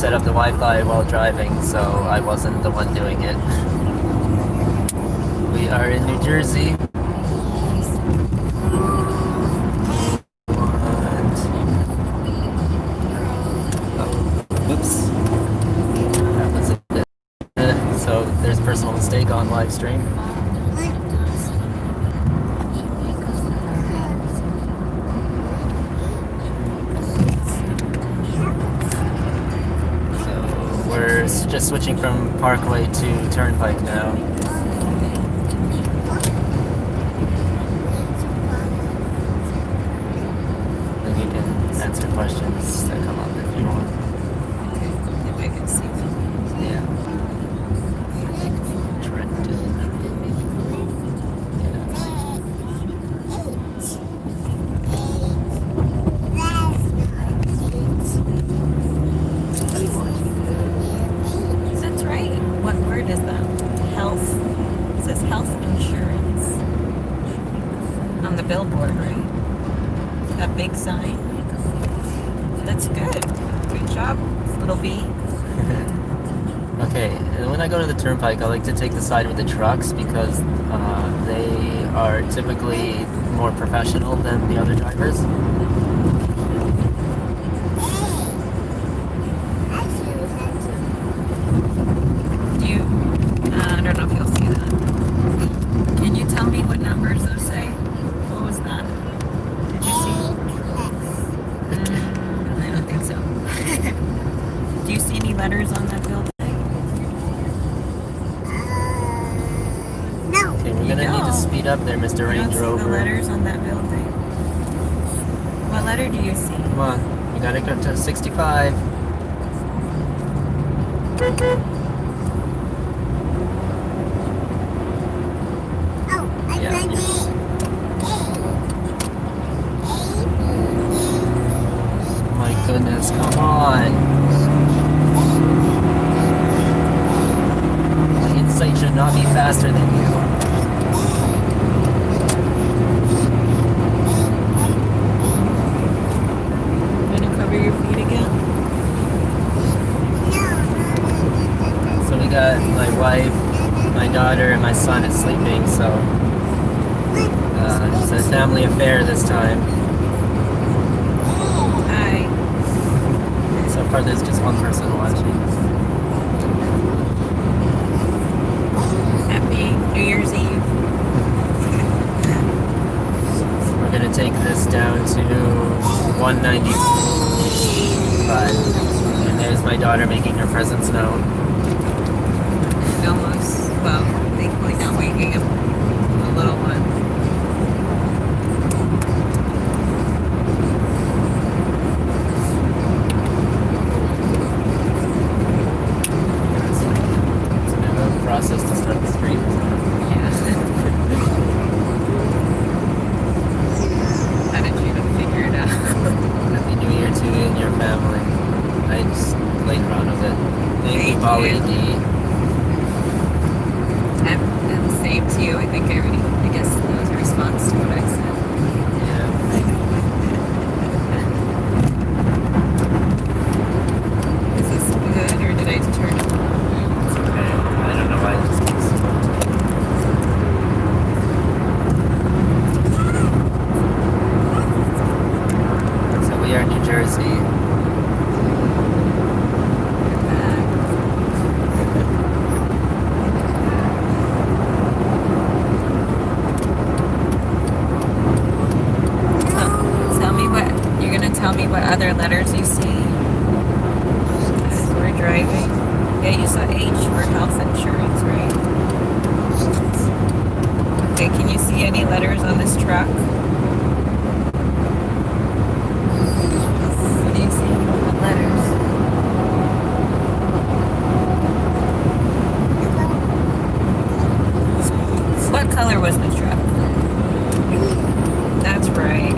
set up the Wi-Fi while driving, so I wasn't the one doing it. We are in New Jersey. Oops. That was a bit. So there's a personal mistake on Livestream. So we're just switching from Parkway to Turnpike now. And you can answer questions that come up if you want. If I can see them. Yeah. Trenton. That's right. What word is that? Health. It says health insurance. On the billboard, right? That big sign. That's good. Good job, little bee. Okay, and when I go to the Turnpike, I like to take the side with the trucks because they are typically more professional than the other drivers. I don't know if you'll see that. Can you tell me what numbers those say? What was that? Did you see? I don't think so. Do you see any letters on that building? No. Okay, we're gonna need to speed up there, Mr. Range You don't see Rover. the letters on that building. What letter do you see? Come on, we gotta go to 65. My goodness, come on. My insight should not be faster than you. Gonna cover your feet again? So we got my wife, my daughter, and my son is sleeping, so it's a family affair this time. Hi. So far there's just one person watching. Happy New Year's Eve. We're gonna take this down to 195. And there's my daughter making her presence known. Almost, well, thankfully not waking up the little one. It's another process to start the street. Yeah. How did you even figure it out? Happy New Year to you and your family. I just played around with it. Thank you, Polly D. And the same to you. I think I guess that was a response to what I said. Is this good or did I turn it on? It's okay. I don't know why it just keeps. So we are in New Jersey. Tell me what other letters you see as we're driving. Yeah, you saw H for health insurance, right? Okay, can you see any letters on this truck? What do you see? What letters? What color was the truck? That's right.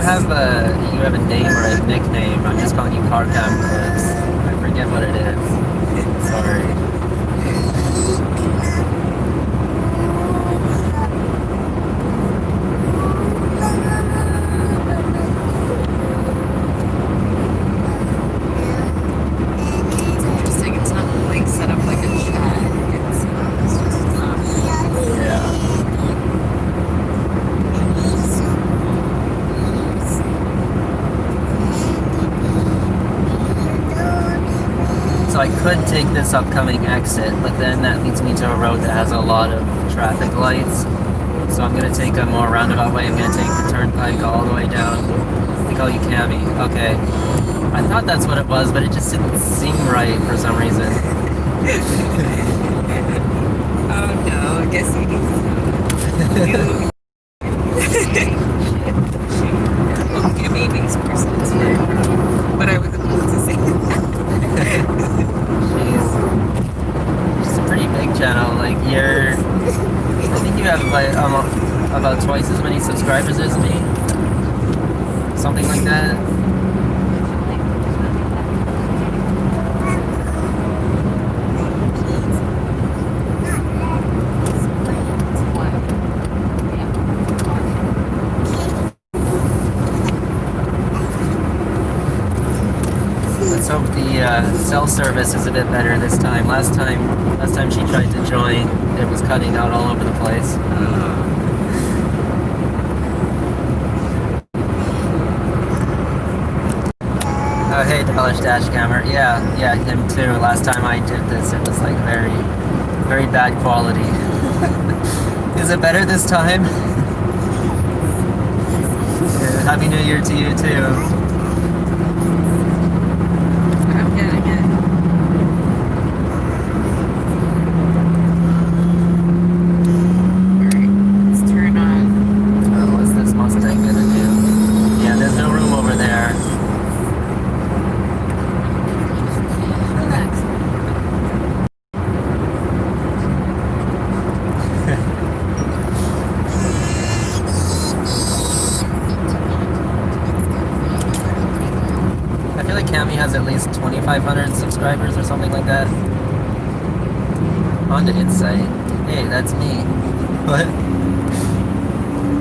have a name or a nickname. I'm just calling you Car Cam Clips. I forget what it is. Sorry. Interesting. It's not like set up like a chat. It's just not. Yeah. So I could take this upcoming exit, but then that leads me to a road that has a lot of traffic lights. So I'm gonna take a more roundabout way. I'm gonna take the turnpike all the way down. They call you Cammy. Okay. I thought that's what it was, but it just didn't seem right for some reason. Oh no, I guess you need to. Okay, maybe this person's right. But I was about to say She's a pretty big channel. Like I think you have like about twice as many subscribers as me. Something like that. Let's hope the cell service is a bit better this time. Last time she tried to join, it was cutting out all over the place. Oh, hey, Delish Dash Camera. Yeah, him too. Last time I did this, it was like very, very bad quality. Is it better this time? Yeah, Happy New Year to you too. I'm getting it. Alright, let's turn on. Oh, what's this Mustang gonna do? Yeah, there's no room over there. Relax. I feel like Cammy has at least 2,500 subscribers or something like that. On to Insight. Hey, that's me. What?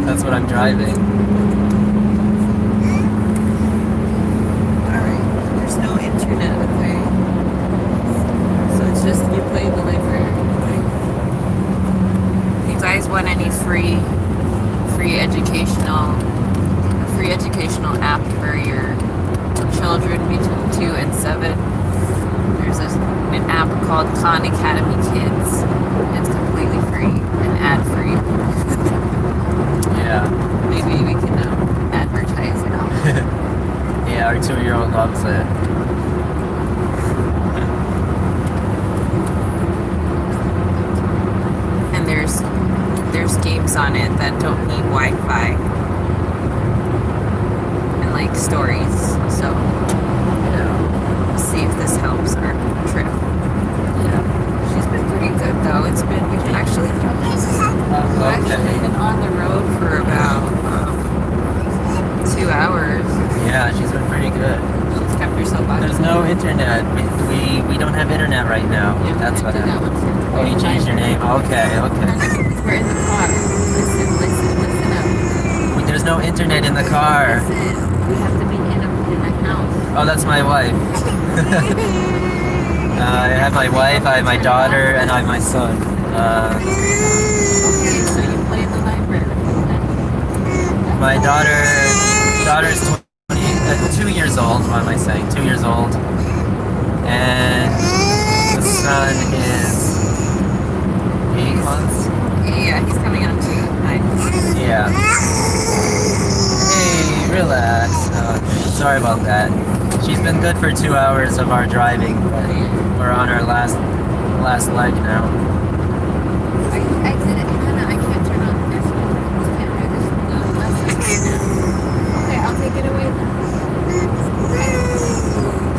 That's what I'm driving. Alright, there's no internet, okay? So it's just you play the library. If you guys want any free educational app for your children between 2 and 7, there's an app called Khan Academy Kids. It's completely free and ad-free. Yeah. Maybe we can advertise it out. Yeah, our 2-year-old loves it. And there's games on it that don't need Wi-Fi and like stories. So we'll see if this helps our trip. Yeah. She's been pretty good though. We've actually been on the road for about 2 hours. Yeah, she's been pretty good. She's kept herself occupied. There's no internet. We don't have internet right now. Yeah, That's what do that happened. one too. Oh, you changed your name. Okay. We're in the car. Listen up. Wait, there's no internet in the car. Listen, we have to be in a house. Oh, that's my wife. I have my wife, I have my daughter, and I have my son. Okay, so you play in the library. My daughter's 2 years old. What am I saying? 2 years old. And the son is 8 months. Yeah, he's coming on too. Hi. Yeah. Hey, relax. Sorry about that. She's been good for 2 hours of our driving, but we're on our last leg now. I did it, Hannah. I can't turn on this. Can't do this. Okay, I'll take it away then. Okay.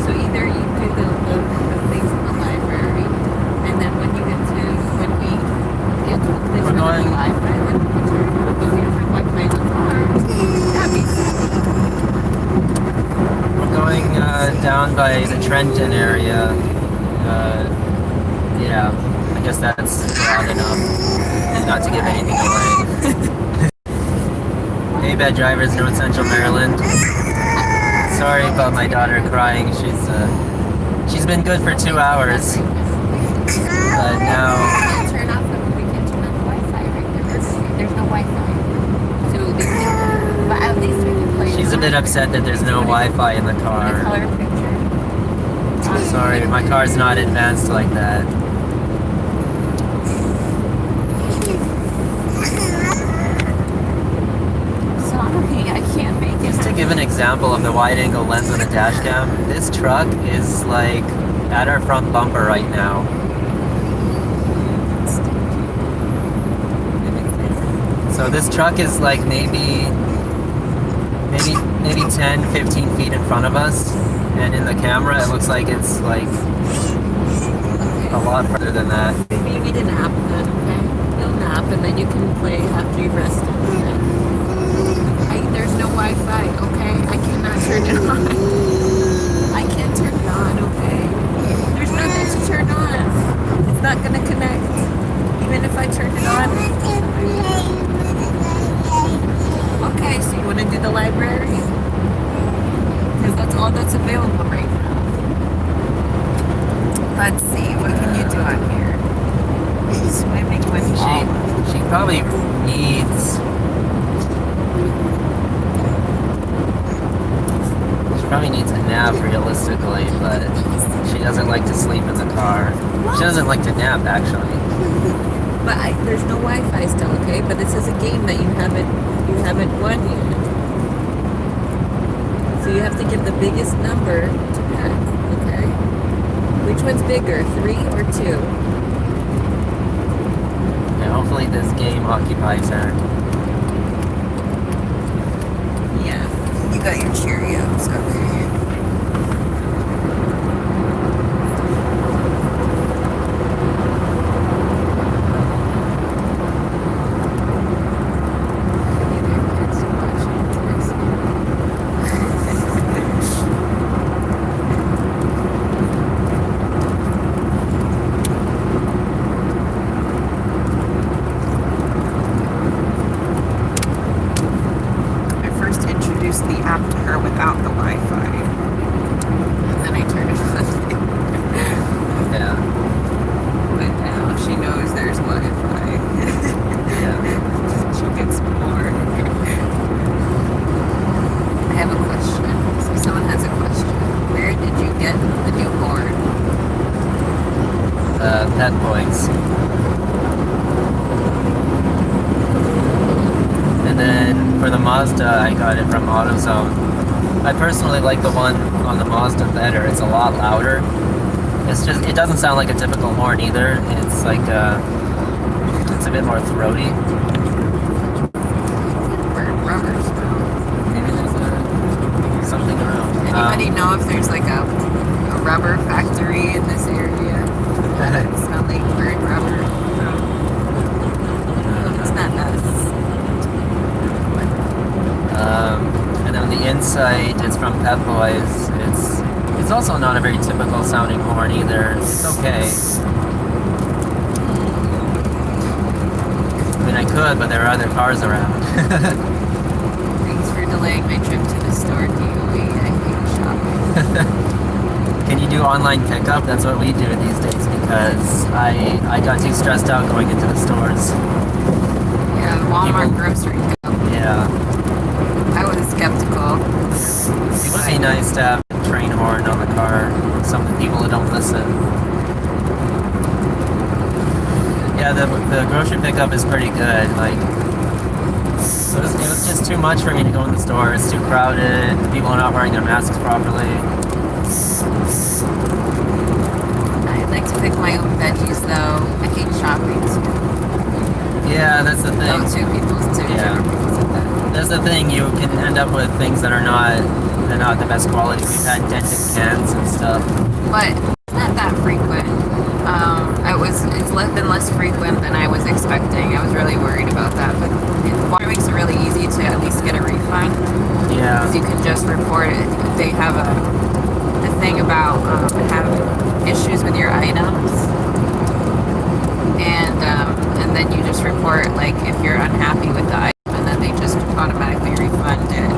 So either you do the things in the library, and then when we get to the place We're where going- the Wi-Fi, then we can turn on. But we have Wi-Fi in the car. That'd be by the Trenton area. Yeah, I guess that's broad enough not to give anything away. Hey, bad drivers, North Central Maryland. Sorry about my daughter crying. She's been good for 2 hours, but now Turn off the we can turn on the Wi-Fi right there. There's no Wi-Fi, so we can, but at least we can play. she's a bit upset that there's no Wi-Fi in the car. Color picture. Sorry, my car's not advanced like that. Sorry, I can't make it. Just to give an example of the wide-angle lens on the dash cam, this truck is like at our front bumper right now. So this truck is like maybe 10, 15 feet in front of us, and in the camera it looks like it's like a lot further than that. Maybe you need a nap then, okay? You'll nap and then you can play after you've rested. There's no Wi-Fi, okay? I cannot turn it on. I can't turn it on, okay? There's nothing to turn on. It's not going to connect. Even if I turn it on. Okay, so you want to do the library? Because that's all that's available right now. Let's see, what can you do on here? Swimming with Paula. She probably needs. She probably needs a nap realistically, but she doesn't like to sleep in the car. She doesn't like to nap actually. But there's no Wi-Fi still, okay? But this is a game that you haven't won yet. So you have to give the biggest number to Pat, okay? Which one's bigger, 3 or 2? Yeah, hopefully this game occupies her. Yeah, you got your Cheerios, okay. The app to her without the Wi-Fi, and then I turned it on. Yeah. But now she knows there's Wi-Fi. Yeah. She gets bored. I have a question. So someone has a question. Where did you get the new board? Pet Boys. And then for the Mazda, I got it from AutoZone. I personally like the one on the Mazda better. It's a lot louder. It doesn't sound like a typical horn either. It's like it's a bit more throaty. Bird rubber smell. Maybe there's something around. Anybody know if there's like a rubber factory in this area? Smelling bird rubber. It's not us. And then on the inside, it's from Pep Boys. It's also not a very typical sounding horn either. It's okay. I mean, I could, but there are other cars around. Thanks for delaying my trip to the store, DOE. I hate shopping. Can you do online pickup? That's what we do these days because I got too stressed out going into the stores. Yeah, Walmart grocery pickup. Yeah. I was skeptical. It would be nice to have a train horn on the car. Some people who don't listen. Yeah, the grocery pickup is pretty good. Like, it was just too much for me to go in the store. It's too crowded. People are not wearing their masks properly. I like to pick my own veggies, though. I hate shopping. Yeah, that's the thing. Two people said that. That's the thing. You can end up with things that are not the best quality. We've had dented cans and stuff. But it's not that frequent. It's been less frequent than I was expecting. I was really worried about that, but Walmart makes it really easy to at least get a refund. Yeah. Because you can just report it. They have the thing about having issues with your items, and then you just report like if you're unhappy with the item, and then they just automatically refund it.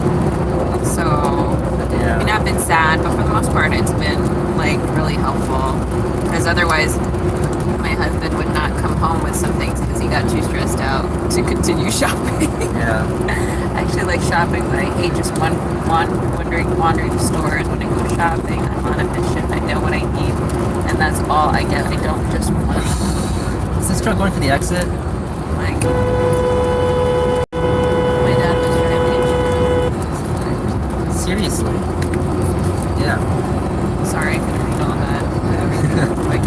So I mean, I've been sad, but for the most part, it's been like really helpful. Because otherwise, my husband would not come home with some things because he got too stressed out to continue shopping. Yeah. I actually like shopping, but I hate just wandering the stores. When I go shopping, I'm on a mission. I know what I need, and that's all I get. I don't just want Is this truck going for the exit? like. My dad was driving. Seriously? Yeah. Sorry, I couldn't read all that. Like,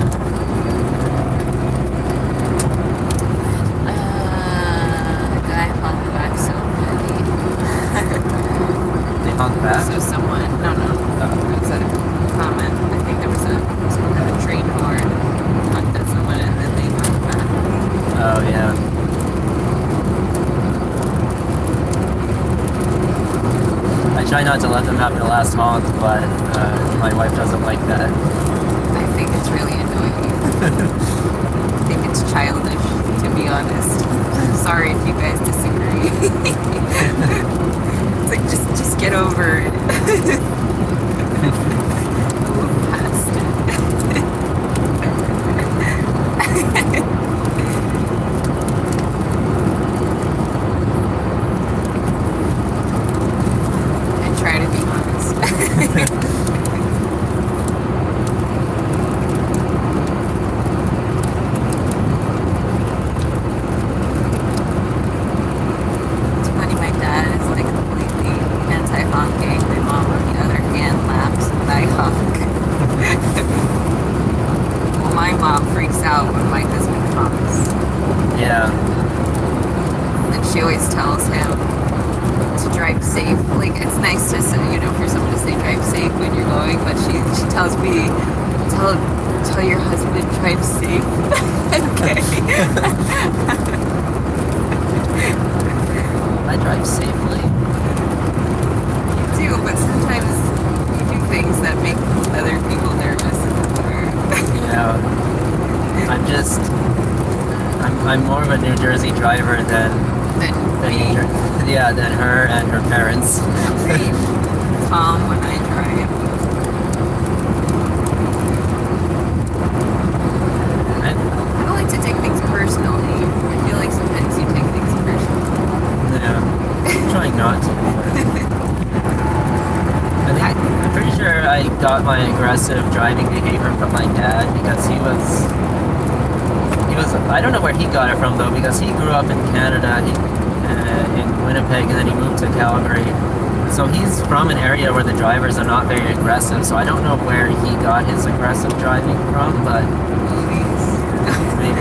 guy honked back so heavy. They honked back? So someone, no, it was a comment. I think there was some kind of train horn honked at someone, and then they honked back. Oh, yeah. I try not to let them have the last honk, but my wife doesn't like that. I think it's really annoying. I think it's childish, to be honest. I'm sorry if you guys disagree. It's like, just get over it. Move past it. I try to be honest. It's funny, my dad is like completely anti-honking. My mom, on the other hand, laughs when I honk. Well, my mom freaks out when my husband honks. Yeah. And she always tells him to drive safe. Like, it's nice to say, for someone to say drive safe when you're going, but she tells me, tell your husband drive safe. Okay. I drive safely. You do, but sometimes you do things that make other people nervous. Yeah. I'm more of a New Jersey driver than than her and her parents. Very calm when I drive. I don't like to take things personally. I feel like sometimes you take things personally. Yeah. I'm trying not to. I'm pretty sure I got my aggressive driving behavior from my dad because he was I don't know where he got it from though, because he grew up in Canada, in Winnipeg, and then he moved to Calgary. So he's from an area where the drivers are not very aggressive, so I don't know where he got his aggressive driving from, but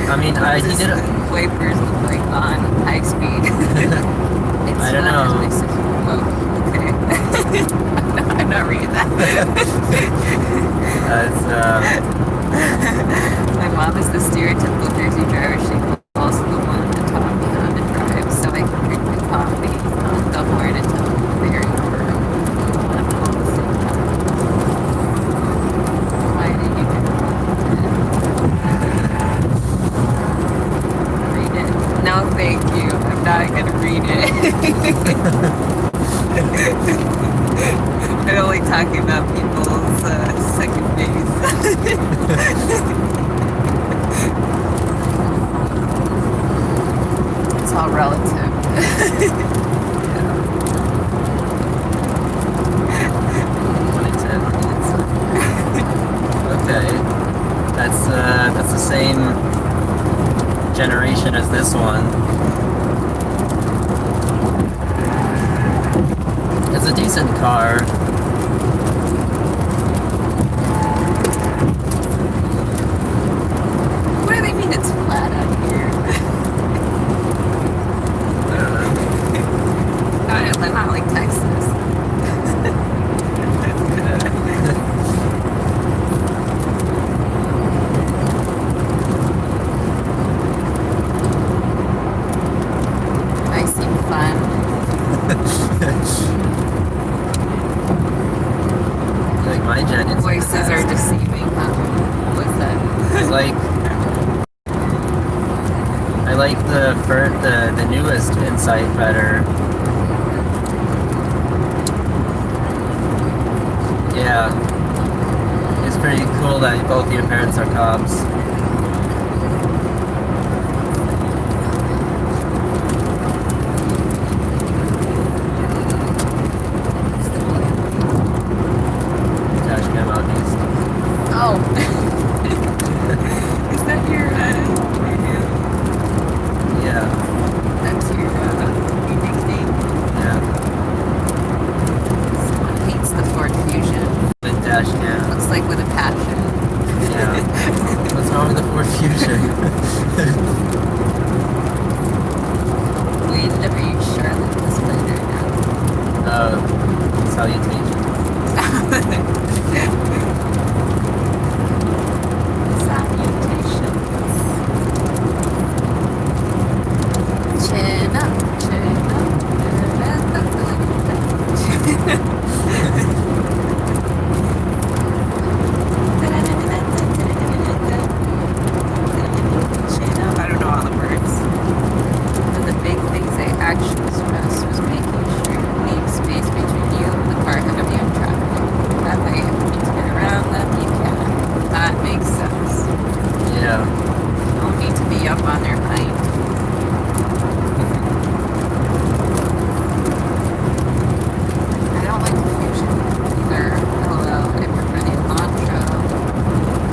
I mean, he did it. Wipers look like on high speed. I don't know. Oh, okay. I'm not reading that. My mom is the stereotypical Jersey driver. She calls the one at the top behind the drive, so I can drink my coffee on the horn until very over. Why did you read it? No, thank you. I'm not gonna read it. I don't like talking about people's second base. It's all relative. Okay. That's the same generation as this one. It's a decent car. What do they mean it's flat out here? Not like Texas. I seem fun. sight better. Yeah. It's pretty cool that both your parents are cops. Dash cam out east. Oh. Is that your Yeah. that's your nickname? Yeah. Someone hates the Ford Fusion. The dash cam. Looks like with a passion. Yeah. What's wrong with the Ford Fusion? Wait, never use Charlotte this better now. Salutation. Salutations. Chin up, chin up. That's all I Chin up. I don't know all the words. One of the big things I actually stressed was making sure you leave space between you and the car ahead of you in traffic. That way, if you turn around, then you can. That makes sense. Yeah. You don't need to be up on their height. I don't like the Fusion either. LOL, I prefer the Elantra.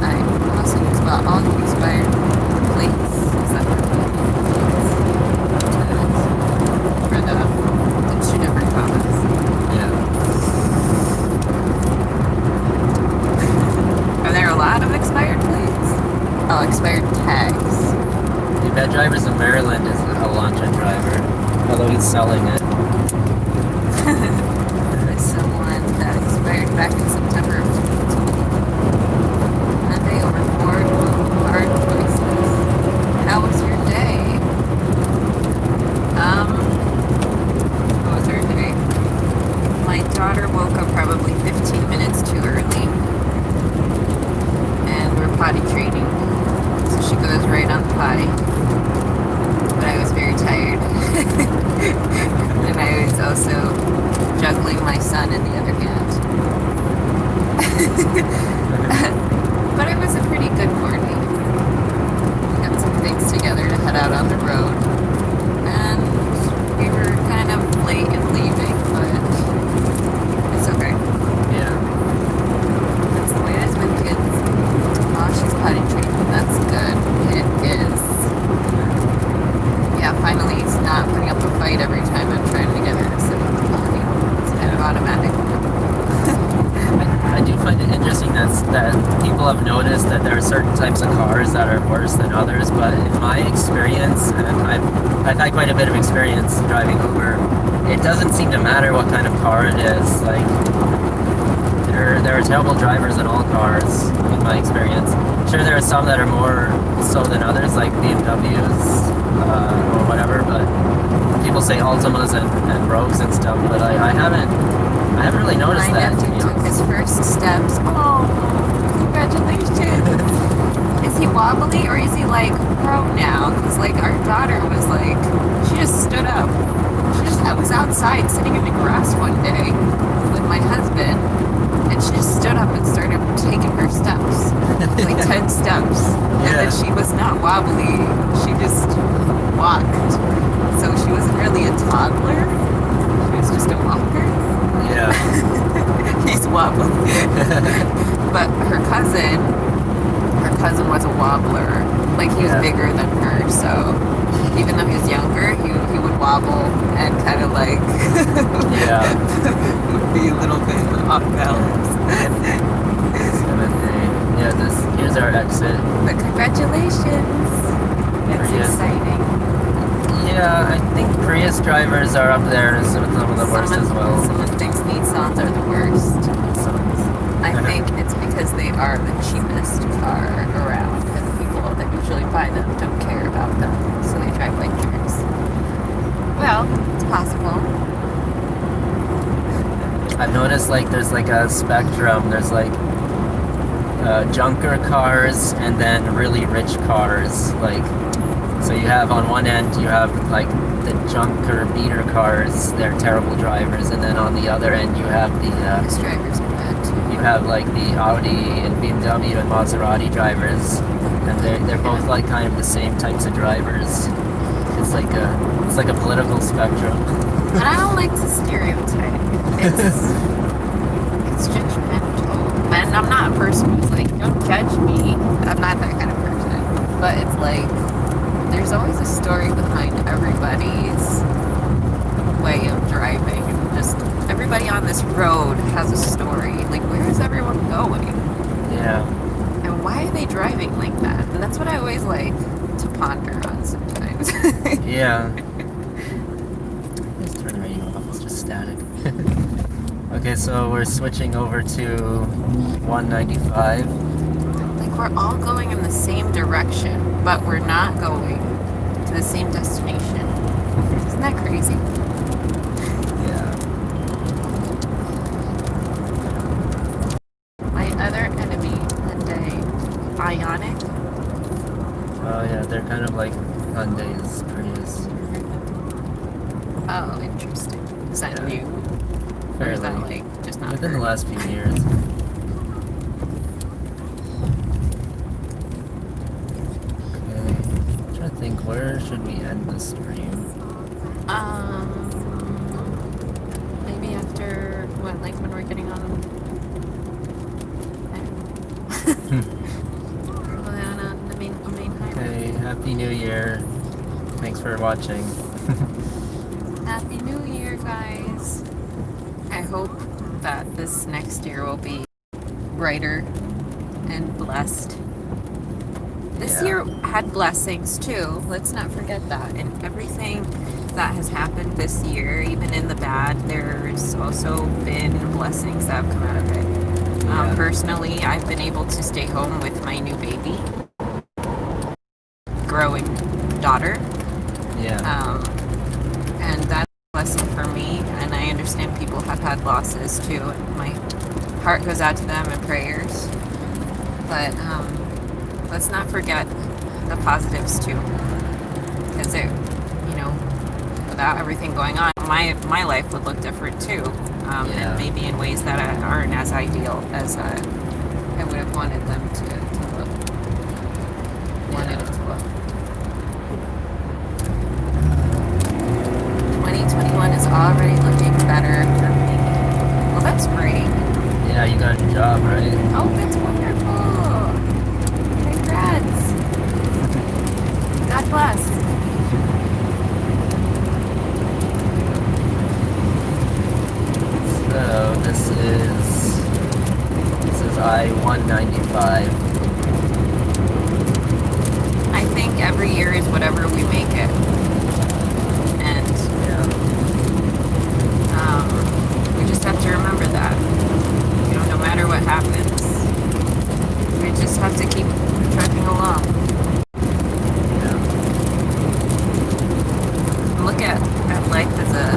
I also use about all the expired plates, except for the for the two different comments. Yeah. Are there a lot of expired plates? Oh, expired tags. The bad drivers in Maryland is a Elantra driver, although he's selling it. There's someone that expired back in September of 2022. Monday over Ford hard choices. How was your day? How was her day? My daughter woke up probably 15 minutes too early. And we're potty training. So she goes right on the potty. But I was very tired. And I was also juggling my son in the other hand. But it was a pretty good morning. We got some things together to head out on the road. And we were kind of late in leaving, but it's okay. Yeah. That's the way it is with kids. Oh, she's potty training. That's good. It is. Yeah, finally he's not putting up a fight every time I'm trying to get her to sit on the potty. It's kind of automatic. I do find it interesting that people have noticed that there are certain types of cars that are worse than others, but in my experience, and I've had quite a bit of experience driving Uber, it doesn't seem to matter what kind of car it is. Like, there are terrible drivers in all cars, in my experience. Sure, there are some that are more so than others, like BMWs or whatever, but people say Altimas and Rogues and stuff, but I haven't really noticed My that. nephew took his first steps. Oh, congratulations. Is he wobbly or is he like pro now? Because like our daughter was like, she just stood up. I was outside sitting in the grass one day with my husband, and she just stood up and started taking her steps, like 10 steps. And then she was not wobbly. She just walked. So she wasn't really a toddler. She was just a walker. Yeah. He's wobbly. But her cousin was a wobbler. Like he was bigger than her, so even though he was younger, he would wobble and kind of like would be a little bit off balance. Yeah, here's our exit. But congratulations. It's Prius. exciting. Yeah, I think Prius drivers are up there as some of the worst as well. Someone thinks Nissans are the worst. I think it's because they are the cheapest car around, and the people that usually buy them don't care about them, so they drive like jerks. Well, it's possible. I've noticed like there's like a spectrum. There's like junker cars and then really rich cars. Like, so you have on one end you have like the junk or beater cars, they're terrible drivers, and then on the other end you have the Bus drivers are bad too. you have like the Audi and BMW and Maserati drivers, and they're both like kind of the same types of drivers. It's like a political spectrum. And I don't like to stereotype. It's judgmental. And I'm not a person who's like, don't judge me. I'm not that kind of person. But it's like, there's always a story behind everybody's way of driving. Just everybody on this road has a story. Like, where is everyone going? Yeah. And why are they driving like that? And that's what I always like to ponder on sometimes. Yeah. Let's turn the radio off. It's just static. Okay, so we're switching over to 195. Like, we're all going in the same direction, but we're not going to the same destination. Isn't that crazy? Yeah. My other enemy, Hyundai Ioniq. Oh yeah, they're kind of like Hyundai's Prius. Oh, interesting. Is that new? Or is that Fairly. like just not Within the very- last few years. Okay. I'm trying to think, where should we end the stream? Maybe after what, like when we're getting on. I don't know. Probably on the main highway. Okay, Happy New Year. Thanks for watching. Happy New Year, guys. I hope that this next year will be brighter and blessed. This Yeah. year had blessings too. Let's not forget that. And everything that has happened this year, even in the bad, there's also been blessings that have come out of it. Yeah. Personally, I've been able to stay home with my new baby, growing daughter. Yeah. And that's a blessing for me, and I understand people have had losses too, and my heart goes out to them in prayers. But let's not forget the positives too, because without everything going on, my life would look different too, Yeah. and maybe in ways that aren't as ideal as I would have wanted them to look. Wanted it to look. 2021 is already looking better for me. Well, that's great. Yeah, you got a job, right? Oh, that's wonderful. Congrats. God bless. So this is I-195. I think every year is whatever we make it. And Yeah. we just have to remember that. No matter what happens, we just have to keep trucking along. Yeah. Look at life as a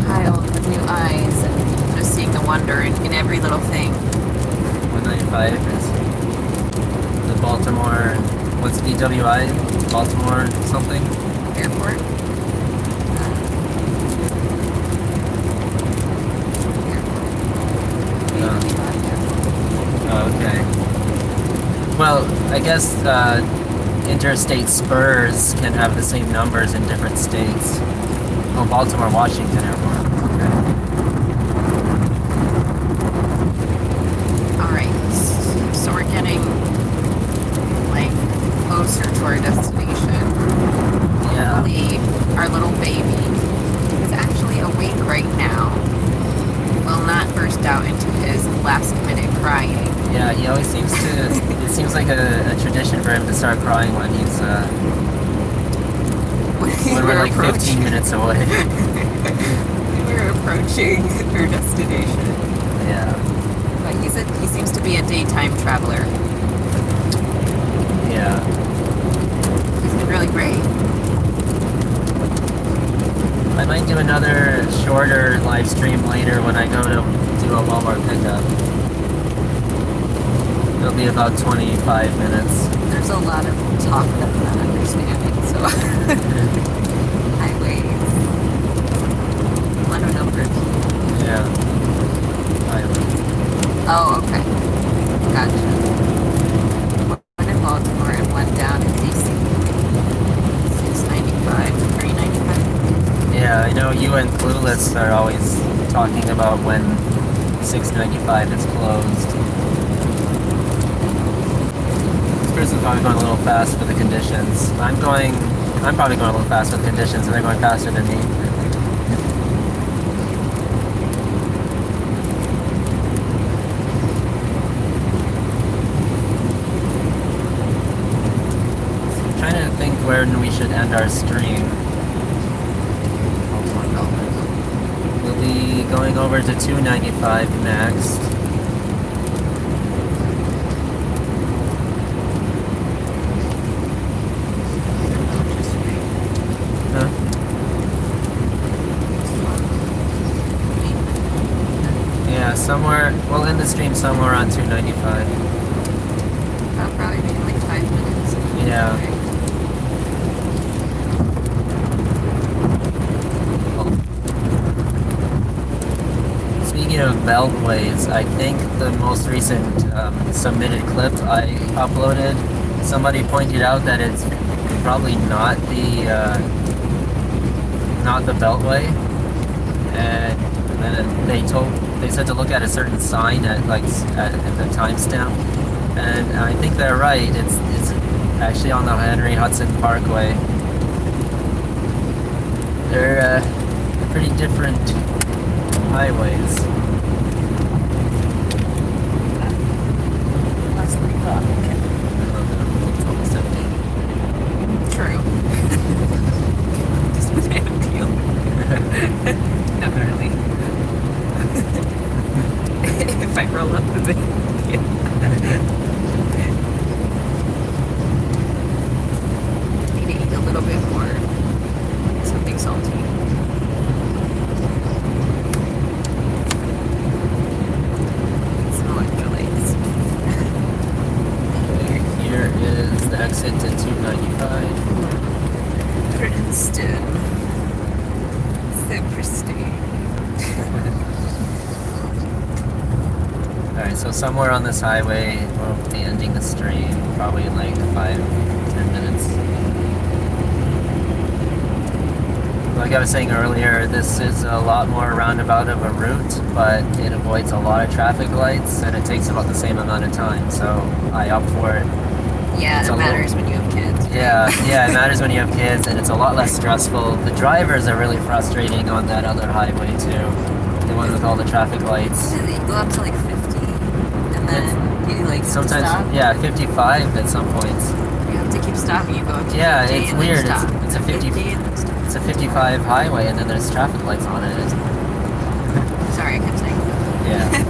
child with new eyes and just seeing the wonder in every little thing. 195 is the Baltimore, what's BWI? Baltimore something? Airport. Oh, okay. Well, I guess interstate spurs can have the same numbers in different states. Oh, Baltimore, Washington Airport. Okay. All right, so we're getting like closer to our destination. Yeah. Hopefully, our little baby is actually awake right now. Will not burst out into his last-minute crying. Yeah, he always seems to. It seems like a tradition for him to start crying when he's when we're like 15 minutes away. We're approaching our destination. Yeah. But he seems to be a daytime traveler. Yeah. He's been really great. I might do another shorter live stream later when I go to do a Walmart pickup. It'll be about 25 minutes. There's a lot of talk that I'm not understanding, so Highways. Letter numbers. Yeah. Highway. Oh, okay. Gotcha. One in Baltimore and one down in DC. 695 to 395. Yeah, I know you and Clueless are always talking about when 695 is closed. This person's probably going a little fast for the conditions. I'm probably going a little fast for the conditions, and they're going faster than me. Trying to think when we should end our stream. We'll be going over to 295 next. Huh? Yeah, somewhere, we'll end the stream somewhere on 295. That'll probably be like 5 minutes. Yeah. Speaking of beltways, I think the most recent submitted clip I uploaded, somebody pointed out that it's probably not the beltway, and then they said to look at a certain sign at the timestamp, and I think they're right. It's actually on the Henry Hudson Parkway. They're pretty different highways. That's what we thought. It's almost empty. True. Just banana peel. Not really. If I roll up the banana peel. Need to eat a little bit more. Something salty. Some electrolytes. Here is the exit to 295. Princeton. So pristine. Alright, so somewhere on this highway, we'll be ending the stream, probably in like 5-10 minutes. Like I was saying earlier, this is a lot more roundabout of a route, but it avoids a lot of traffic lights, and it takes about the same amount of time, so I opt for it. Yeah, It's it a matters when you have kids. Yeah, it matters when you have kids, and it's a lot less stressful. The drivers are really frustrating on that other highway too, the one with all the traffic lights. You go up to like 50, and then you like Sometimes, stop. yeah, 55 at some points. You have to keep stopping. You go up to Yeah, 50 it's and weird. Then stop. It's a 50 and then stop. It's a 55 highway, and then there's traffic lights on it. Sorry, I kept saying that. Yeah.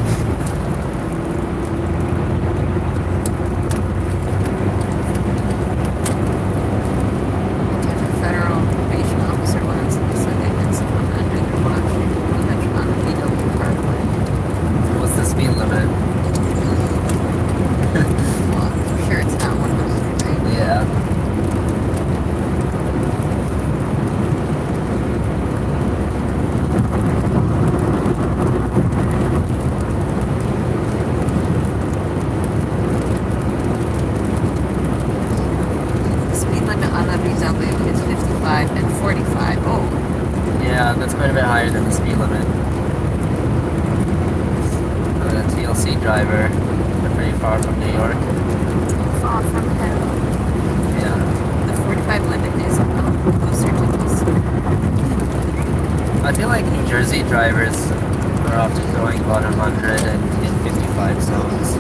Federal probation officer once said they had someone under their watch on the VW Parkway. What's the speed limit? Well, I'm sure it's not 100, right? Yeah. The speed limit on the VW is 55 and 45. Oh, Yeah, that's quite a bit higher than the speed limit. The TLC driver, they're pretty far from New York. far from hell. Yeah. The 45 limit is closer to DC. I feel like New Jersey drivers are often going about 100 and in 55 zones.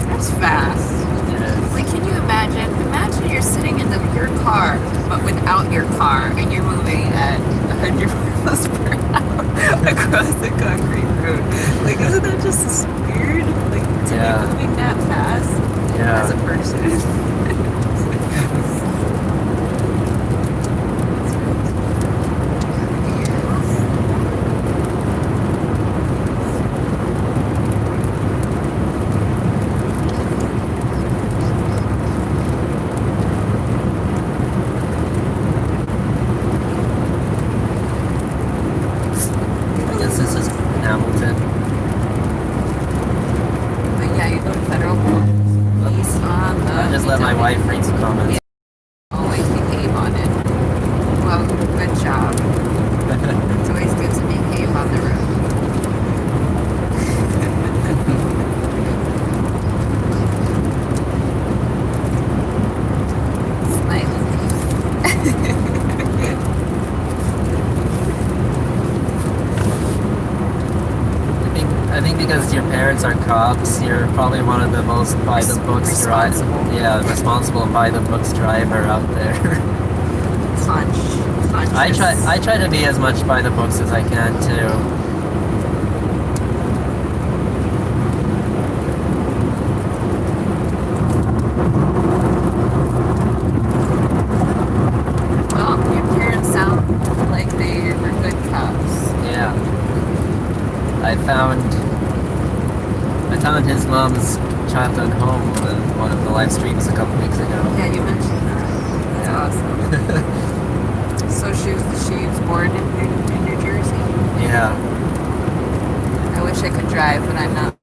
That's fast. It is. Like, can you imagine? Imagine you're sitting in your car, but without your car, and you're moving at 100 miles per hour across the concrete road. Like, isn't that just weird? Like, to Yeah. be moving that fast Yeah. as a person. But yeah, you go to federal court. He's on the. I just let my wife read some comments. Always behave on it. Well, good job. It's always good to behave on the road. Smiling face. I think because your parents are cops, you're probably one of the most by the books Responsible. responsible by the books driver out there. Conscious. I try to be as much by the books as I can too. Well, your parents sound like they were good cops. Yeah. I found his mom's childhood home in one of the live streams a couple weeks ago. Yeah, you mentioned that. That's awesome. So she was born in New Jersey? Yeah. I wish I could drive, but I'm not.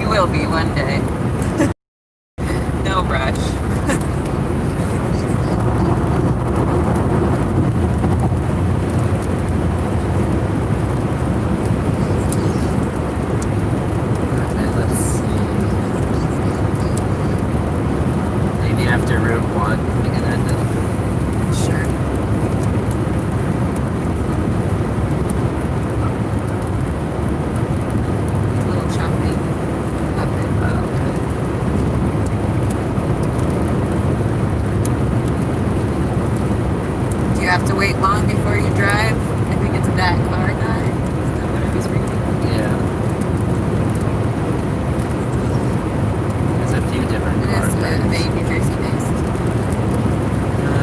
You will be one day. No rush. Okay, let's see. Maybe after Route 1 we can end it. Sure. A little choppy. Up it. Do you have to wait long before you drive? I think it's that car guy. Is that what I was reading? Yeah. There's a few different It cars. is New Jersey based.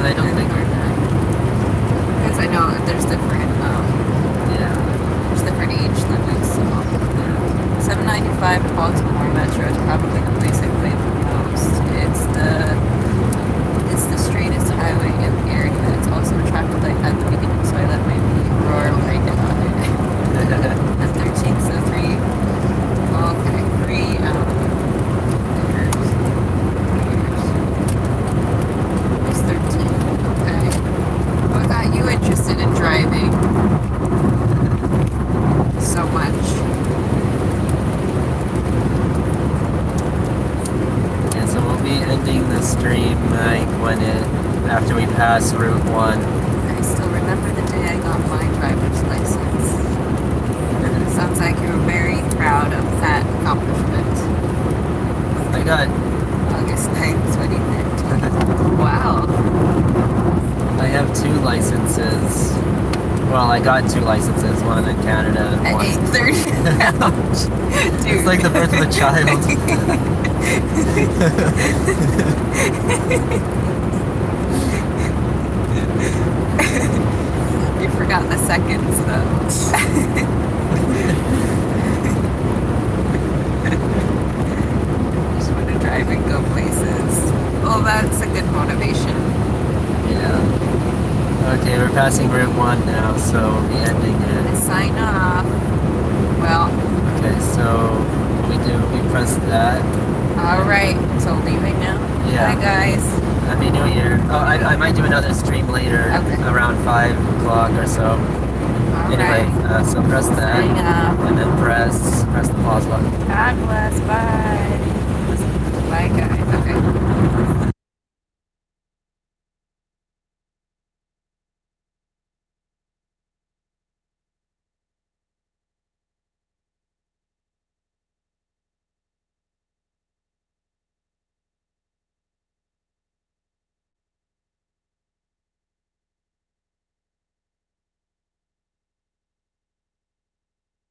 I don't think we're done. Because I know that there's different age limits. So. 795 in Baltimore Metro is probably the place I play the most. It's the straightest highway in the area. It's also a traffic light at the beginning, so I let my roar right down on it. At 13, so 3. Okay, 3 years. It's 13. Okay. What got you interested in driving so much? Yeah, so we'll be ending the stream like after we pass Route 1. I still remember the day I got my driver's license. Sounds like you were very proud of that accomplishment. I got August 9th, 2013. Wow. I have 2 licenses. Well, I got 2 licenses, one in Canada and At one. 8:30. Ouch. Dude. It's like the birth of a child. You forgot the seconds though. Just want to drive and go places. Well, that's a good motivation. Yeah. Okay, we're passing Route 1 now, so we'll be ending it. Sign off. Well, Okay, so we press that. alright. So leaving now? Yeah. Bye guys. Happy New Year. Oh, I might do another stream later, Okay. around 5 o'clock or so. Anyway, Alright. so press that, Sign off. and then press the pause button. God bless. Bye. Bye guys.